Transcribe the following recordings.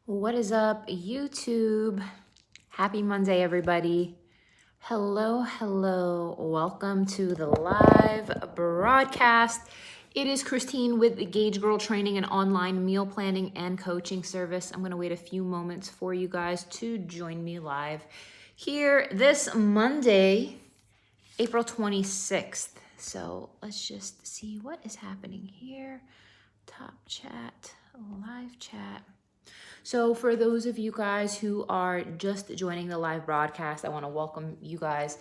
What is up, YouTube? Happy Monday, everybody. Hello. Welcome to the live broadcast. It is Christine with the Gauge Girl Training and Online Meal Planning and Coaching Service. I'm going to wait a few moments for you guys to join me live here this Monday, April 26th. So let's just see what is happening here. Top chat, live chat. So for those of you guys who are just joining the live broadcast, I want to welcome you guys.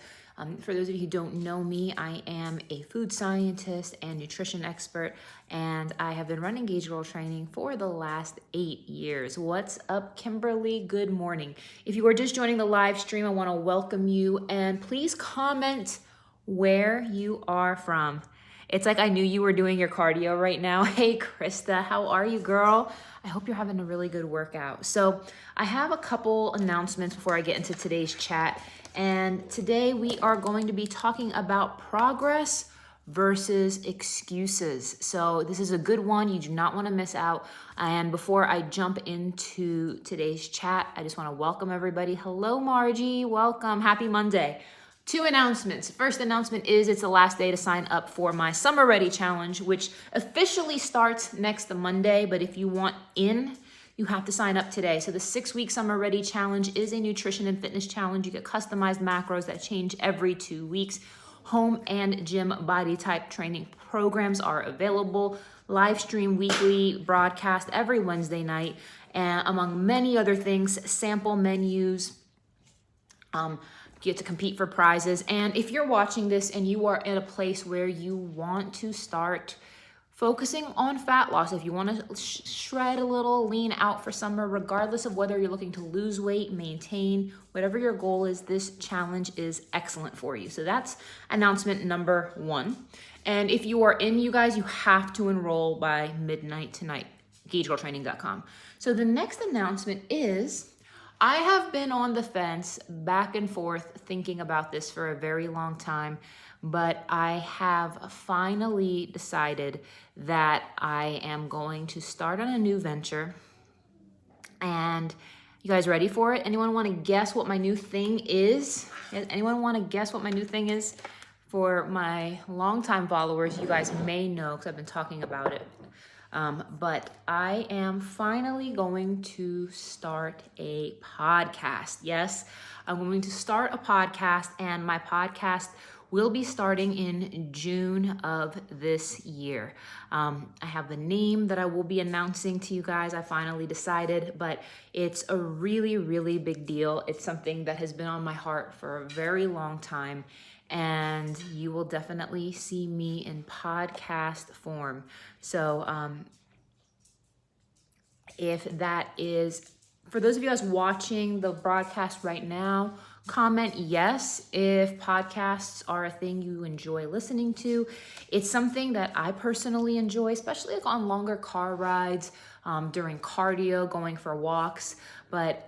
For those of you who don't know me, I am a food scientist and nutrition expert, and I have been running Gauge Girl Training for the last 8 years. What's up, Kimberly? Good morning. If you are just joining the live stream, I want to welcome you, and please comment where you are from. It's like I knew you were doing your cardio right now. Hey, Krista, how are you, girl? I hope you're having a really good workout. So I have a couple announcements before I get into today's chat. And today we are going to be talking about progress versus excuses. So this is a good one. You do not want to miss out. And before I jump into today's chat, I just want to welcome everybody. Hello, Margie. Welcome. Happy Monday. 2 announcements. First announcement is it's the last day to sign up for my Summer Ready Challenge, which officially starts next Monday. But if you want in, you have to sign up today. So the 6-week Summer Ready Challenge is a nutrition and fitness challenge. You get customized macros that change every 2 weeks. Home and gym body type training programs are available. Live stream weekly broadcast every Wednesday night. And among many other things, sample menus, you get to compete for prizes. And if you're watching this and you are at a place where you want to start focusing on fat loss, if you want to shred a little, lean out for summer, regardless of whether you're looking to lose weight, maintain, whatever your goal is, this challenge is excellent for you. So that's announcement number 1. And if you are in, you guys, you have to enroll by midnight tonight, GaugeGirlTraining.com. So the next announcement is I have been on the fence back and forth thinking about this for a very long time, but I have finally decided that I am going to start on a new venture. And you guys ready for it? Anyone want to guess what my new thing is? Anyone want to guess what my new thing is? For my longtime followers, you guys may know because I've been talking about it. But I am finally going to start a podcast. Yes, I'm going to start a podcast, and my podcast will be starting in June of this year. I have the name that I will be announcing to you guys. I finally decided, but it's a really, really big deal. It's something that has been on my heart for a very long time. And you will definitely see me in podcast form. So if that is, for those of you guys watching the broadcast right now, comment yes if podcasts are a thing you enjoy listening to. It's something that I personally enjoy, especially like on longer car rides, during cardio, going for walks. But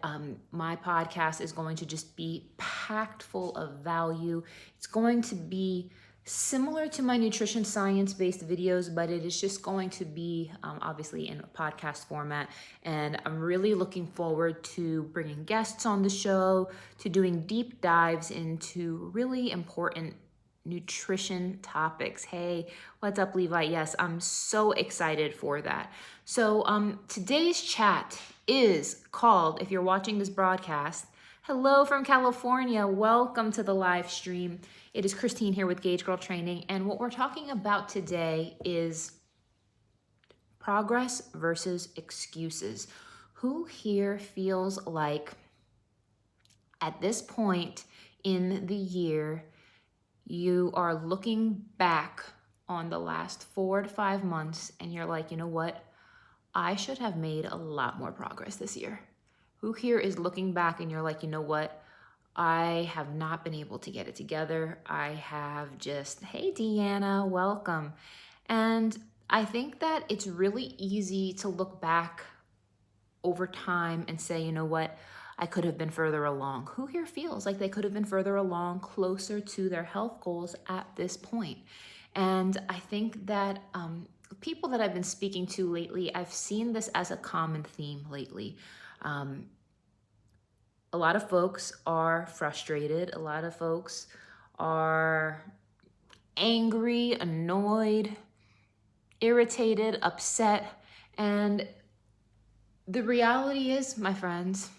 my podcast is going to just be packed full of value. It's going to be similar to my nutrition science-based videos, but it is just going to be obviously in a podcast format. And I'm really looking forward to bringing guests on the show, to doing deep dives into really important nutrition topics. Hey, what's up, Levi? Yes, I'm so excited for that. So today's chat is called, if you're watching this broadcast, hello from California. Welcome to the live stream. It is Christine here with Gauge Girl Training, and what we're talking about today is progress versus excuses. Who here feels like at this point in the year, you are looking back on the last 4 to 5 months and you're like, you know what? I should have made a lot more progress this year. Who here is looking back and you're like, you know what? I have not been able to get it together. I have just, hey, Deanna, welcome. And I think that it's really easy to look back over time and say, you know what? I could have been further along. Who here feels like they could have been further along, closer to their health goals at this point? And I think that people that I've been speaking to lately, I've seen this as a common theme lately. A lot of folks are frustrated. A lot of folks are angry, annoyed, irritated, upset. And the reality is, my friends,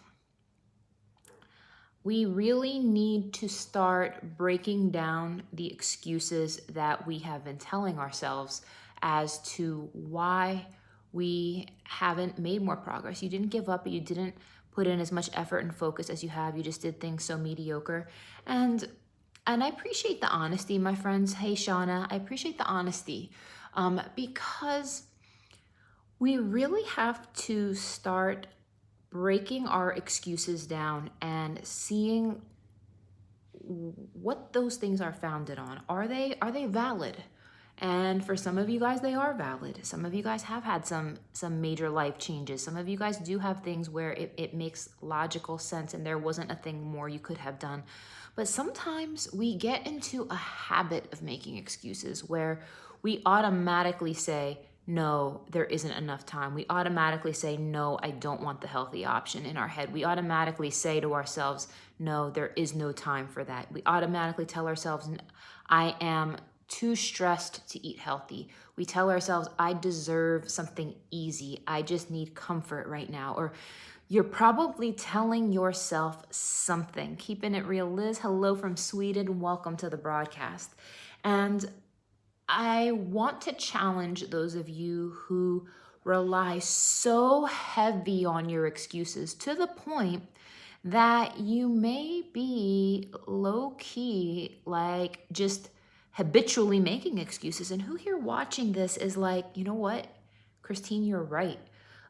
we really need to start breaking down the excuses that we have been telling ourselves as to why we haven't made more progress. You didn't give up, but you didn't put in as much effort and focus as you have. You just did things so mediocre. And I appreciate the honesty, my friends. Hey, Shauna, I appreciate the honesty because we really have to start breaking our excuses down and seeing what those things are founded on. Are they valid? And for some of you guys, they are valid. Some of you guys have had some major life changes. Some of you guys do have things where it makes logical sense and there wasn't a thing more you could have done. But sometimes we get into a habit of making excuses where we automatically say, no, there isn't enough time. We automatically say, no, I don't want the healthy option in our head. We automatically say to ourselves, no, there is no time for that. We automatically tell ourselves, I am too stressed to eat healthy. We tell ourselves, I deserve something easy. I just need comfort right now. Or you're probably telling yourself something. Keeping it real. Liz, hello from Sweden. Welcome to the broadcast. And I want to challenge those of you who rely so heavy on your excuses to the point that you may be low key, like just habitually making excuses. And who here watching this is like, you know what, Christine, you're right.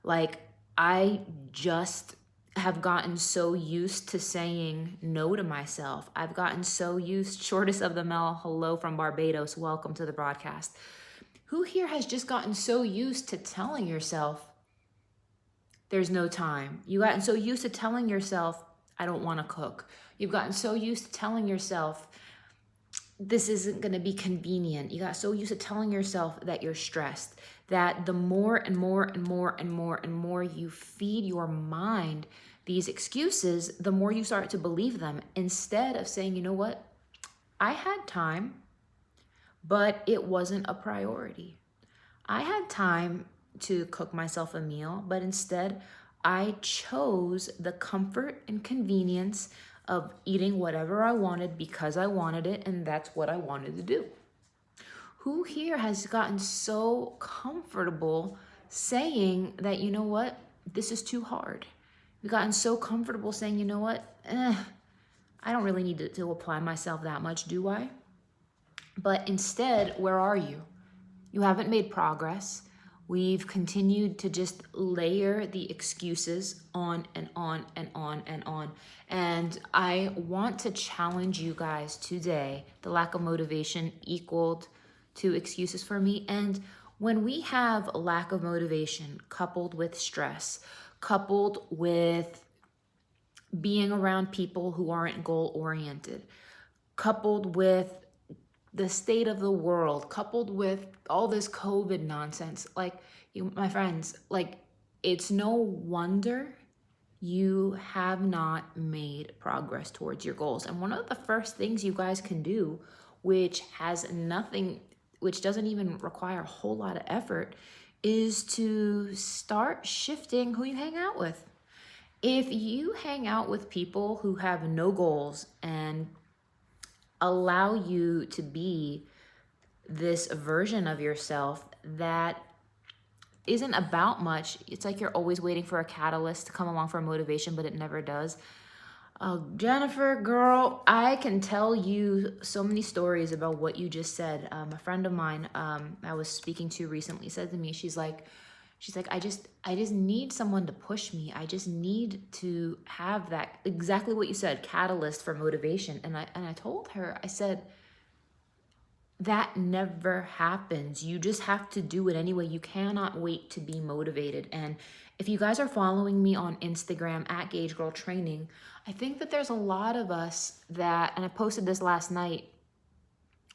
Like, I just have gotten so used to saying no to myself. I've gotten so used, shortest of them all, hello from Barbados, welcome to the broadcast. Who here has just gotten so used to telling yourself there's no time? You've gotten so used to telling yourself, I don't want to cook. You've gotten so used to telling yourself, this isn't going to be convenient. You got so used to telling yourself that you're stressed, that the more and more and more and more and more you feed your mind these excuses, the more you start to believe them, instead of saying, you know what, I had time, but it wasn't a priority. I had time to cook myself a meal, but instead I chose the comfort and convenience of eating whatever I wanted because I wanted it, and that's what I wanted to do. Who here has gotten so comfortable saying that, you know what, this is too hard? We've gotten so comfortable saying, you know what, I don't really need to apply myself that much, do I? But instead, where are you? You haven't made progress. We've continued to just layer the excuses on and on and on and on. And I want to challenge you guys today. The lack of motivation equaled to excuses for me. And when we have a lack of motivation coupled with stress, coupled with being around people who aren't goal-oriented, coupled with the state of the world, coupled with all this COVID nonsense, like, my friends, like, it's no wonder you have not made progress towards your goals. And one of the first things you guys can do, which doesn't even require a whole lot of effort, is to start shifting who you hang out with. If you hang out with people who have no goals and allow you to be this version of yourself that isn't about much, it's like you're always waiting for a catalyst to come along for motivation, but it never does. Jennifer, girl, I can tell you so many stories about what you just said. A friend of mine I was speaking to recently said to me, she's like, I just need someone to push me. I just need to have that, exactly what you said, catalyst for motivation. And I told her, I said, that never happens. You just have to do it anyway. You cannot wait to be motivated. And if you guys are following me on Instagram at Gauge Girl Training, I think that there's a lot of us that, and I posted this last night,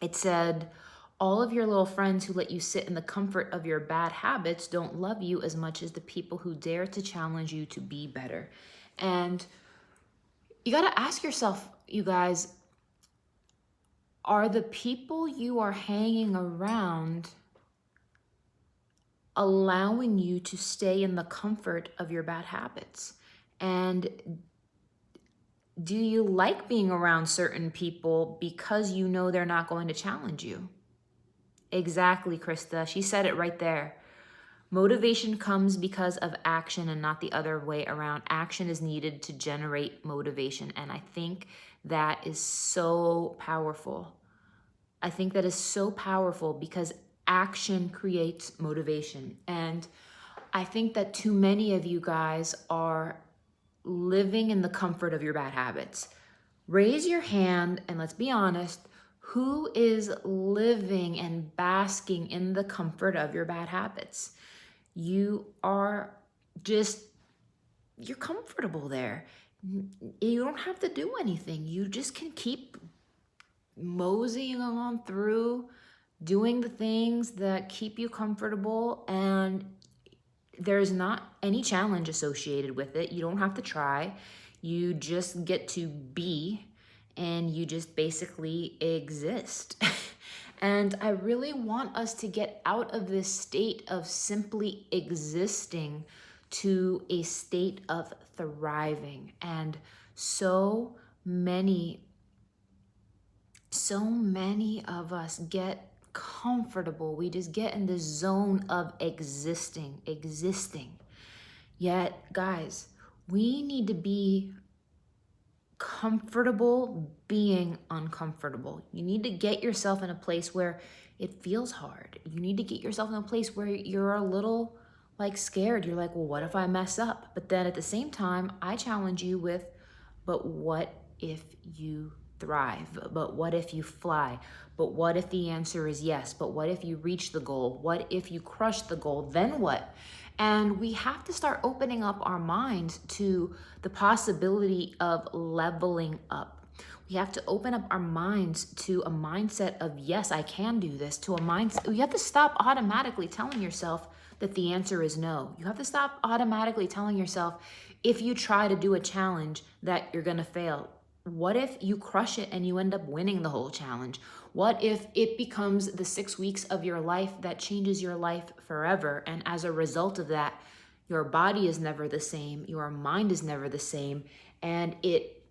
it said, All of your little friends who let you sit in the comfort of your bad habits don't love you as much as the people who dare to challenge you to be better. And you got to ask yourself, you guys, are the people you are hanging around allowing you to stay in the comfort of your bad habits? And do you like being around certain people because you know they're not going to challenge you? Exactly, Krista. She said it right there. Motivation comes because of action and not the other way around. Action is needed to generate motivation. And I think that is so powerful. I think that is so powerful because action creates motivation. And I think that too many of you guys are living in the comfort of your bad habits. Raise your hand and let's be honest, who is living and basking in the comfort of your bad habits? You are just, you're comfortable there. You don't have to do anything. You just can keep moseying on through, doing the things that keep you comfortable, and there's not any challenge associated with it. You don't have to try. You just get to be, and you just basically exist. And I really want us to get out of this state of simply existing to a state of thriving. And so many of us get comfortable. We just get in the zone of existing. Yet, guys, we need to be comfortable being uncomfortable. You need to get yourself in a place where it feels hard. You need to get yourself in a place where you're a little like scared. You're like, well, what if I mess up? But then at the same time, I challenge you with, but what if you thrive? But what if you fly? But what if the answer is yes? But what if you reach the goal? What if you crush the goal? Then what? And we have to start opening up our minds to the possibility of leveling up. We have to open up our minds to a mindset of, yes, I can do this, to a mindset. You have to stop automatically telling yourself that the answer is no. You have to stop automatically telling yourself, if you try to do a challenge, that you're going to fail. What if you crush it and you end up winning the whole challenge? What if it becomes the 6 weeks of your life that changes your life forever? And as a result of that, your body is never the same, your mind is never the same, and it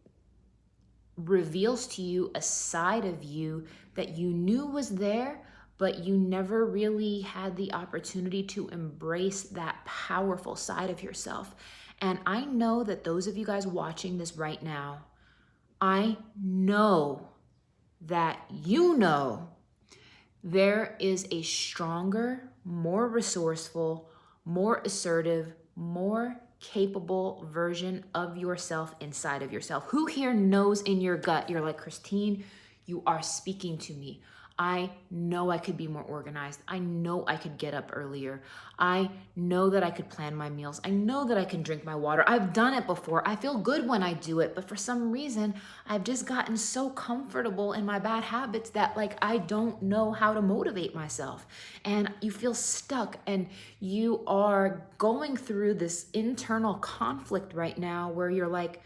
reveals to you a side of you that you knew was there, but you never really had the opportunity to embrace that powerful side of yourself. And I know that those of you guys watching this right now, I know that you know there is a stronger, more resourceful, more assertive, more capable version of yourself inside of yourself. Who here knows in your gut, you're like, Christine, you are speaking to me. I know I could be more organized. I know I could get up earlier. I know that I could plan my meals. I know that I can drink my water. I've done it before. I feel good when I do it, but for some reason, I've just gotten so comfortable in my bad habits that like I don't know how to motivate myself. And you feel stuck and you are going through this internal conflict right now where you're like,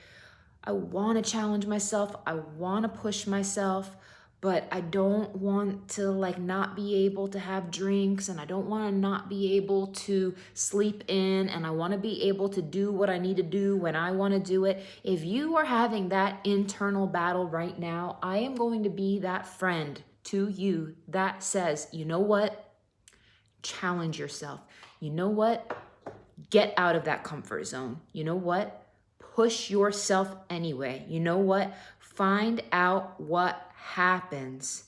I want to challenge myself. I want to push myself, but I don't want to like not be able to have drinks, and I don't want to not be able to sleep in, and I want to be able to do what I need to do when I want to do it. If you are having that internal battle right now, I am going to be that friend to you that says, you know what? Challenge yourself. You know what? Get out of that comfort zone. You know what? Push yourself anyway. You know what? Find out what happens.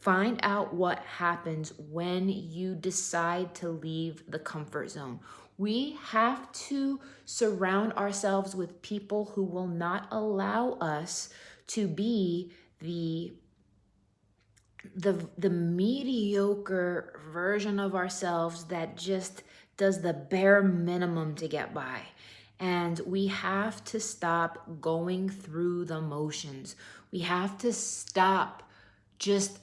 Find out what happens when you decide to leave the comfort zone. We have to surround ourselves with people who will not allow us to be the mediocre version of ourselves that just does the bare minimum to get by. And we have to stop going through the motions. We have to stop just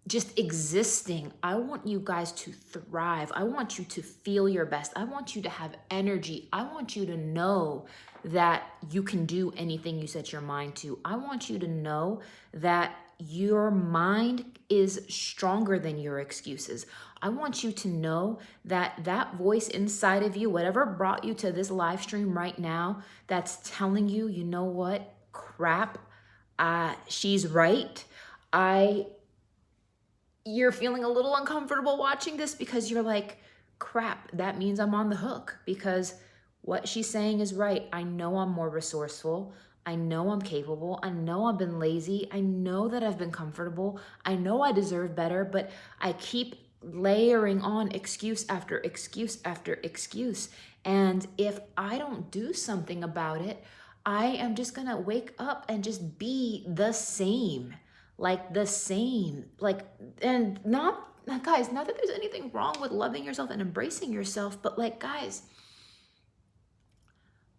just existing. I want you guys to thrive. I want you to feel your best. I want you to have energy. I want you to know that you can do anything you set your mind to. I want you to know that your mind is stronger than your excuses. I want you to know that that voice inside of you, whatever brought you to this live stream right now, that's telling you, you know what, crap, she's right. You're feeling a little uncomfortable watching this because you're like, crap, that means I'm on the hook because what she's saying is right. I know I'm more resourceful. I know I'm capable. I know I've been lazy. I know that I've been comfortable. I know I deserve better, but I keep layering on excuse after excuse after excuse. And if I don't do something about it, I am just gonna wake up and just be the same. Like the same. Like, and not, guys, not that there's anything wrong with loving yourself and embracing yourself, but like, guys,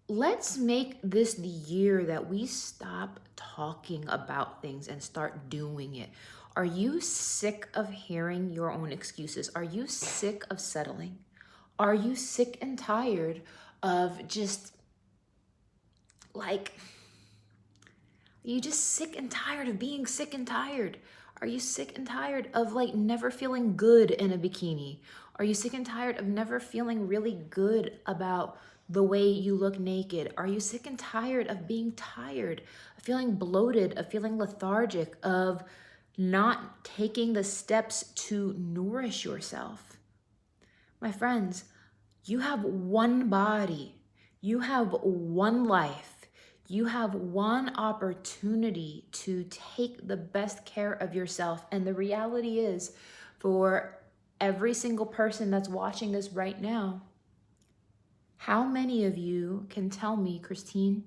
let's make this the year that we stop talking about things and start doing it. Are you sick of hearing your own excuses? Are you sick of settling? Are you sick and tired of just like, are you just sick and tired of being sick and tired? Are you sick and tired of like never feeling good in a bikini? Are you sick and tired of never feeling really good about the way you look naked? Are you sick and tired of being tired, of feeling bloated, of feeling lethargic, of not taking the steps to nourish yourself? My friends, you have one body, you have one life. You have one opportunity to take the best care of yourself. And the reality is, for every single person that's watching this right now, how many of you can tell me, Christine,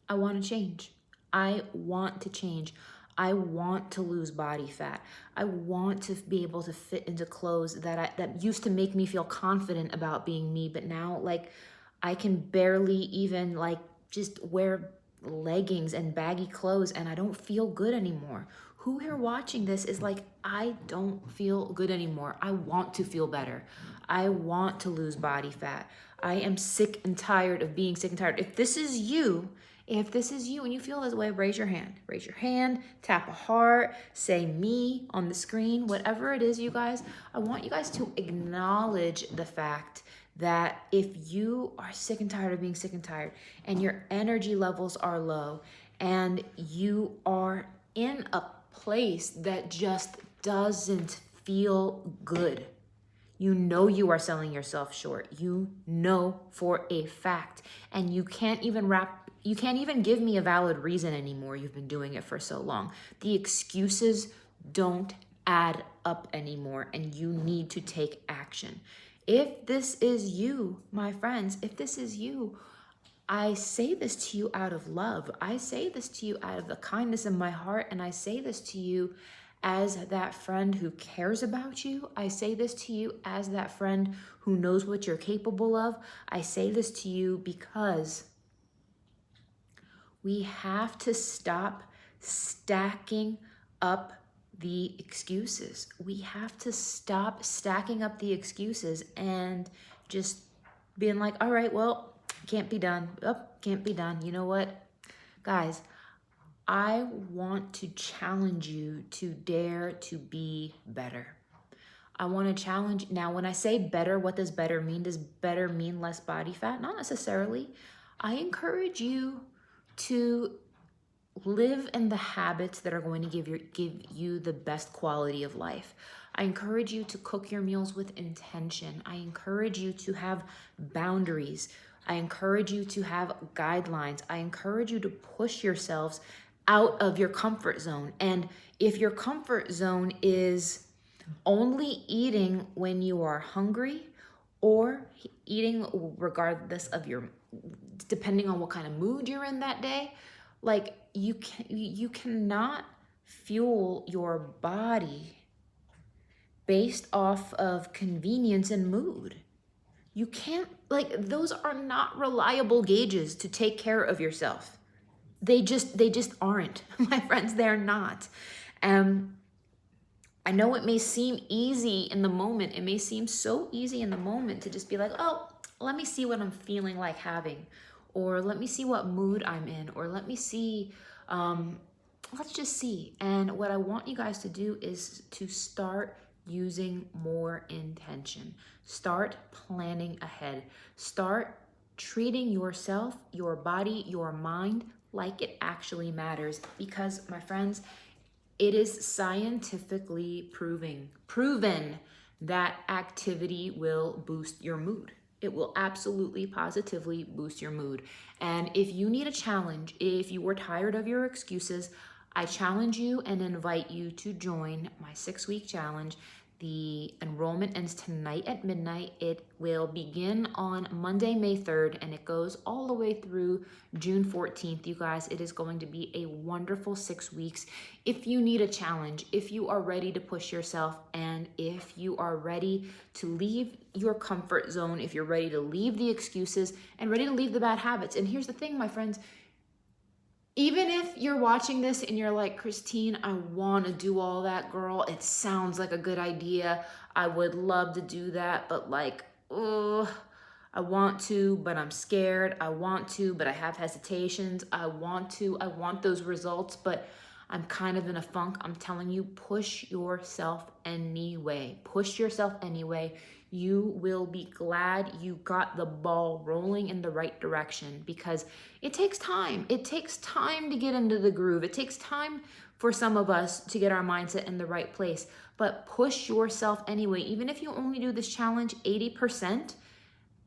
I want to change. I want to change. I want to lose body fat. I want to be able to fit into clothes that used to make me feel confident about being me, but now like I can barely even like just wear leggings and baggy clothes and I don't feel good anymore. Who here watching this is like, I don't feel good anymore. I want to feel better. I want to lose body fat. I am sick and tired of being sick and tired. If this is you and you feel this way, raise your hand. Raise your hand, tap a heart, say me on the screen, whatever it is, you guys. I want you guys to acknowledge the fact that if you are sick and tired of being sick and tired and your energy levels are low and you are in a place that just doesn't feel good, you know you are selling yourself short. You know for a fact. And you can't even give me a valid reason anymore. You've been doing it for so long. The excuses don't add up anymore and you need to take action. If this is you, my friends, if this is you, I say this to you out of love. I say this to you out of the kindness in my heart. And I say this to you as that friend who cares about you. I say this to you as that friend who knows what you're capable of. I say this to you because we have to stop stacking up the excuses. We have to stop stacking up the excuses and just being like, all right, well, can't be done. Oh, can't be done. You know what? Guys, I want to challenge you to dare to be better. I want to challenge. Now, when I say better, what does better mean? Does better mean less body fat? Not necessarily. I encourage you to live in the habits that are going to give you the best quality of life. I encourage you to cook your meals with intention. I encourage you to have boundaries. I encourage you to have guidelines. I encourage you to push yourselves out of your comfort zone. And if your comfort zone is only eating when you are hungry or eating regardless of depending on what kind of mood you're in that day, like you cannot fuel your body based off of convenience and mood. You can't, like, those are not reliable gauges to take care of yourself. They just aren't, my friends, they're not. I know it may seem easy in the moment. It may seem so easy in the moment to just be like, oh, let me see what I'm feeling like having, or let me see what mood I'm in, or let me see, let's just see. And what I want you guys to do is to start using more intention. Start planning ahead. Start treating yourself, your body, your mind like it actually matters. Because, my friends, it is scientifically proven that activity will boost your mood. It will absolutely positively boost your mood. And if you need a challenge, if you were tired of your excuses, I challenge you and invite you to join my 6-week challenge. The enrollment ends tonight at midnight. It will begin on Monday, May 3rd, and it goes all the way through June 14th. You guys, it is going to be a wonderful 6 weeks. If you need a challenge, if you are ready to push yourself, and if you are ready to leave your comfort zone, if you're ready to leave the excuses and ready to leave the bad habits. And here's the thing, my friends, even if you're watching this and you're like, Christine, I want to do all that, girl. It sounds like a good idea. I would love to do that, but like, ugh, I want to, but I'm scared. I want to, but I have hesitations. I want those results, but I'm kind of in a funk. I'm telling you, push yourself anyway. Push yourself anyway. You will be glad you got the ball rolling in the right direction, because it takes time. It takes time to get into the groove. It takes time for some of us to get our mindset in the right place. But push yourself anyway. Even if you only do this challenge 80%,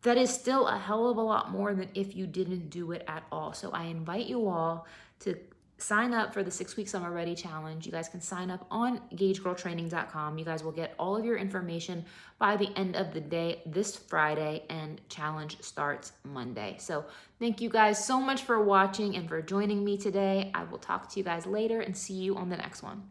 that is still a hell of a lot more than if you didn't do it at all. So I invite you all to sign up for the 6-week Summer Ready Challenge. You guys can sign up on gagegirltraining.com. You guys will get all of your information by the end of the day this Friday, and challenge starts Monday. So thank you guys so much for watching and for joining me today. I will talk to you guys later and see you on the next one.